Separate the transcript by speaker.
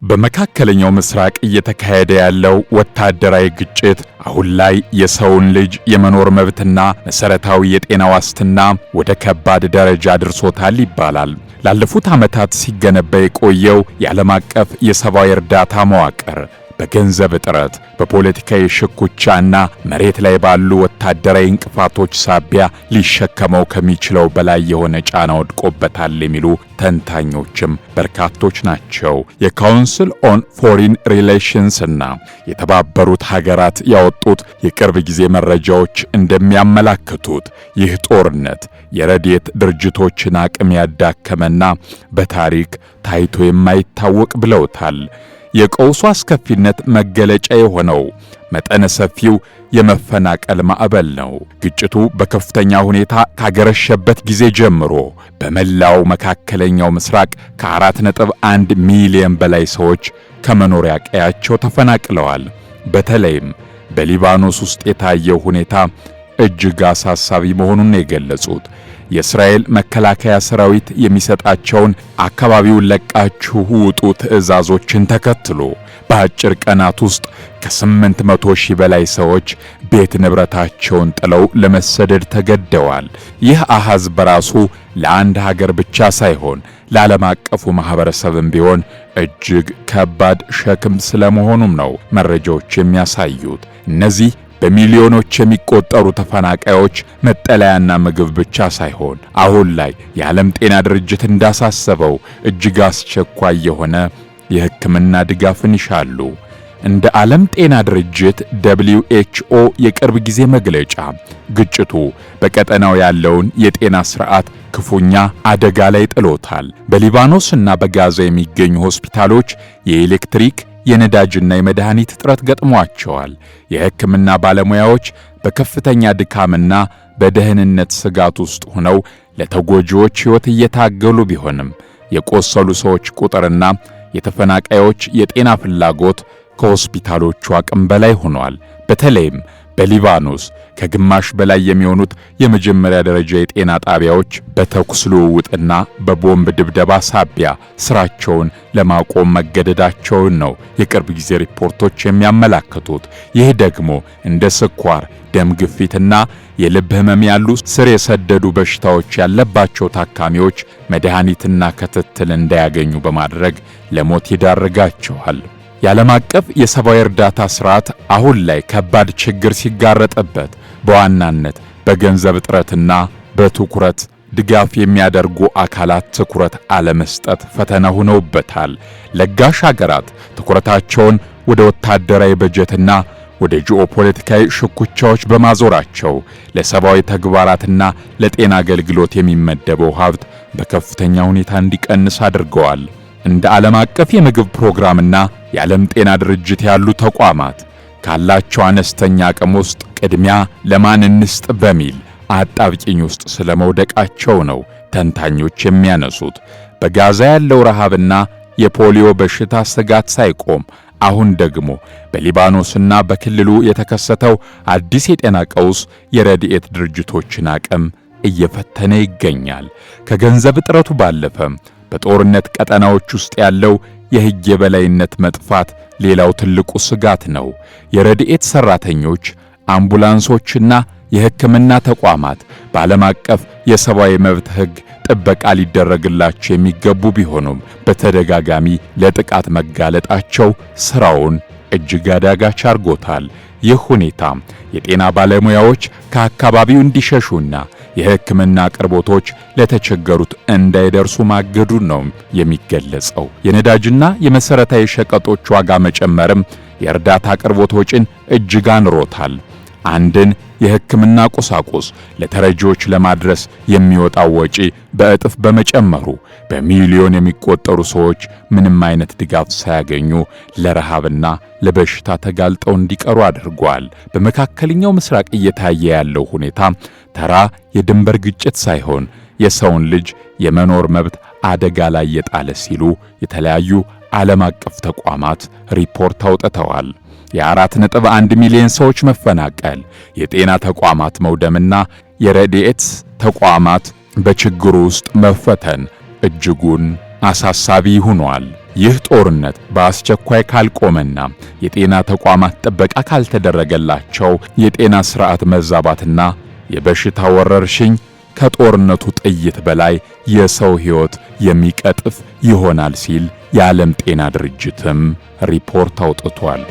Speaker 1: በመካከለኛው ምስራቅ እየተካሄደ ያለው ወታደራዊ ግጭት አሁን ላይ የሰውን ልጅ የመኖር መብትና መሰረታዊ የጤና ዋስትና ወደ ከባድ ደረጃ አድርሶታል ይባላል። ላለፉት ዓመታት ሲገነባ የቆየው የዓለም አቀፍ የሰብአዊ እርዳታ መዋቅር በገንዘብ እጥረት፣ በፖለቲካዊ ሽኩቻና መሬት ላይ ባሉ ወታደራዊ እንቅፋቶች ሳቢያ ሊሸከመው ከሚችለው በላይ የሆነ ጫና ወድቆበታል የሚሉ ተንታኞችም በርካቶች ናቸው። የካውንስል ኦን ፎሪን ሪሌሽንስ እና የተባበሩት ሀገራት ያወጡት የቅርብ ጊዜ መረጃዎች እንደሚያመላክቱት ይህ ጦርነት የረድኤት ድርጅቶችን አቅም ያዳከመና በታሪክ ታይቶ የማይታወቅ ብለውታል። የቀውሱ አስከፊነት መገለጫ የሆነው መጠነ ሰፊው የመፈናቀል ማዕበል ነው። ግጭቱ በከፍተኛ ሁኔታ ካገረሸበት ጊዜ ጀምሮ በመላው መካከለኛው ምስራቅ ከ4.1 ሚሊዮን በላይ ሰዎች ከመኖሪያ ቀያቸው ተፈናቅለዋል። በተለይም በሊባኖስ ውስጥ የታየው ሁኔታ እጅግ አሳሳቢ መሆኑን የገለጹት የእስራኤል መከላከያ ሰራዊት የሚሰጣቸውን አካባቢውን ለቃችሁ ውጡ ትዕዛዞችን ተከትሎ በአጭር ቀናት ውስጥ ከ800 ሺህ በላይ ሰዎች ቤት ንብረታቸውን ጥለው ለመሰደድ ተገደዋል። ይህ አሃዝ በራሱ ለአንድ ሀገር ብቻ ሳይሆን ለዓለም አቀፉ ማህበረሰብም ቢሆን እጅግ ከባድ ሸክም ስለመሆኑም ነው መረጃዎች የሚያሳዩት። እነዚህ በሚሊዮኖች የሚቆጠሩ ተፈናቃዮች መጠለያና ምግብ ብቻ ሳይሆን አሁን ላይ የዓለም ጤና ድርጅት እንዳሳሰበው እጅግ አስቸኳይ የሆነ የሕክምና ድጋፍን ይሻሉ። እንደ ዓለም ጤና ድርጅት WHO የቅርብ ጊዜ መግለጫ ግጭቱ በቀጠናው ያለውን የጤና ሥርዓት ክፉኛ አደጋ ላይ ጥሎታል። በሊባኖስና በጋዛ የሚገኙ ሆስፒታሎች የኤሌክትሪክ የነዳጅና የመድኃኒት እጥረት ገጥሟቸዋል። የሕክምና ባለሙያዎች በከፍተኛ ድካምና በደህንነት ስጋት ውስጥ ሆነው ለተጎጂዎች ሕይወት እየታገሉ ቢሆንም የቆሰሉ ሰዎች ቁጥርና የተፈናቃዮች የጤና ፍላጎት ከሆስፒታሎቹ አቅም በላይ ሆኗል። በተለይም በሊባኖስ ከግማሽ በላይ የሚሆኑት የመጀመሪያ ደረጃ የጤና ጣቢያዎች በተኩስ ልውውጥና በቦምብ ድብደባ ሳቢያ ስራቸውን ለማቆም መገደዳቸውን ነው የቅርብ ጊዜ ሪፖርቶች የሚያመላክቱት። ይህ ደግሞ እንደ ስኳር፣ ደም ግፊትና የልብ ህመም ያሉ ስር የሰደዱ በሽታዎች ያለባቸው ታካሚዎች መድኃኒትና ክትትል እንዳያገኙ በማድረግ ለሞት ይዳርጋቸዋል። የዓለም አቀፍ የሰብአዊ እርዳታ ሥርዓት አሁን ላይ ከባድ ችግር ሲጋረጥበት በዋናነት በገንዘብ እጥረትና በትኩረት ድጋፍ የሚያደርጉ አካላት ትኩረት አለመስጠት ፈተና ሆነውበታል። ለጋሽ አገራት ትኩረታቸውን ወደ ወታደራዊ በጀትና ወደ ጂኦፖለቲካዊ ሽኩቻዎች በማዞራቸው ለሰብአዊ ተግባራትና ለጤና አገልግሎት የሚመደበው ሀብት በከፍተኛ ሁኔታ እንዲቀንስ አድርገዋል። እንደ ዓለም አቀፍ የምግብ ፕሮግራምና የዓለም ጤና ድርጅት ያሉ ተቋማት ካላቸው አነስተኛ አቅም ውስጥ ቅድሚያ ለማን እንስጥ በሚል አጣብቂኝ ውስጥ ስለመውደቃቸው ነው ተንታኞች የሚያነሱት። በጋዛ ያለው ረሃብና የፖሊዮ በሽታ ስጋት ሳይቆም አሁን ደግሞ በሊባኖስና በክልሉ የተከሰተው አዲስ የጤና ቀውስ የረድኤት ድርጅቶችን አቅም እየፈተነ ይገኛል። ከገንዘብ እጥረቱ ባለፈም በጦርነት ቀጠናዎች ውስጥ ያለው የሕግ የበላይነት መጥፋት ሌላው ትልቁ ስጋት ነው። የረድኤት ሠራተኞች፣ አምቡላንሶችና የሕክምና ተቋማት በዓለም አቀፍ የሰብአዊ መብት ሕግ ጥበቃ ሊደረግላቸው የሚገቡ ቢሆኑም በተደጋጋሚ ለጥቃት መጋለጣቸው ሥራውን እጅግ አዳጋች አድርጎታል። ይህ ሁኔታ የጤና ባለሙያዎች ከአካባቢው እንዲሸሹና የሕክምና አቅርቦቶች ለተቸገሩት እንዳይደርሱ ማገዱን ነው የሚገለጸው። የነዳጅና የመሠረታዊ ሸቀጦች ዋጋ መጨመርም የእርዳታ አቅርቦት ወጪን እጅግ አንሮታል። አንድን የሕክምና ቁሳቁስ ለተረጂዎች ለማድረስ የሚወጣው ወጪ በእጥፍ በመጨመሩ በሚሊዮን የሚቆጠሩ ሰዎች ምንም አይነት ድጋፍ ሳያገኙ ለረሃብና ለበሽታ ተጋልጠው እንዲቀሩ አድርጓል። በመካከለኛው ምስራቅ እየታየ ያለው ሁኔታ ተራ የድንበር ግጭት ሳይሆን የሰውን ልጅ የመኖር መብት አደጋ ላይ የጣለ ሲሉ የተለያዩ ዓለም አቀፍ ተቋማት ሪፖርት አውጥተዋል። የ4.1 ሚሊዮን ሰዎች መፈናቀል፣ የጤና ተቋማት መውደምና የረድኤት ተቋማት በችግሩ ውስጥ መፈተን እጅጉን አሳሳቢ ሆኗል። ይህ ጦርነት በአስቸኳይ ካልቆመና የጤና ተቋማት ጥበቃ ካልተደረገላቸው የጤና ስርዓት መዛባትና የበሽታ ወረርሽኝ ከጦርነቱ ጥይት በላይ የሰው ሕይወት የሚቀጥፍ ይሆናል ሲል የዓለም ጤና ድርጅትም ሪፖርት አውጥቷል።